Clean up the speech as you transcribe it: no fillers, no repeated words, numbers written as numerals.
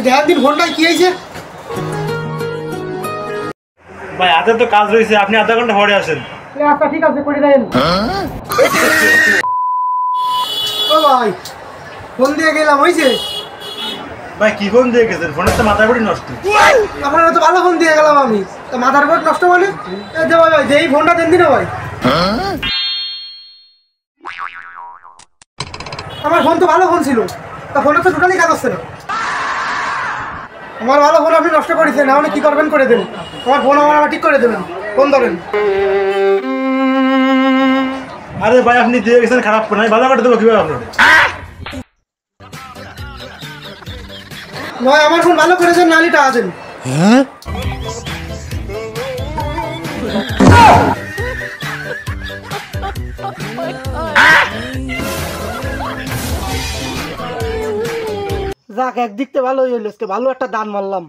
এই ধ্যান দিন ফোনটাই কি হয়েছে ভাই হাতে তো কাজ রয়েছে, আপনি আধা ঘন্টা পরে আসেন। আচ্ছা ঠিক আছে করে দেন। ও ভাই ফোন দিয়ে গেলাম হয়েছে? ভাই কি ফোন দিয়ে গেছেন? ফোনের তো মাথা বড়ি নষ্ট। আপনার তো ভালো ফোন দিয়ে গেলাম আমি, তো মাথার বোর্ড নষ্ট মানে ভাই যেই ফোনটা দেন দিন ভাই। আমার ফোন তো ভালো ফোন ছিল, তা ফোনটা তো টোটালি কাজ হচ্ছে না। আমার ভালো ফোন আপনি নষ্ট করেছেন, আপনি কি করবেন করে দেন। আমার ফোন আমার ঠিক করে দেবেন, ফোন ধরেন। আরে ভাই আপনি দিয়ে গেছেন খারাপ ফোন, আমি ভালো করে দেবো কিভাবে আপনার? নয় আমার ফোন ভালো করেছেন, নালিটা আছেন। যাক একদিক থেকে ভালোই হইল, ভালো একটা দান মারলাম।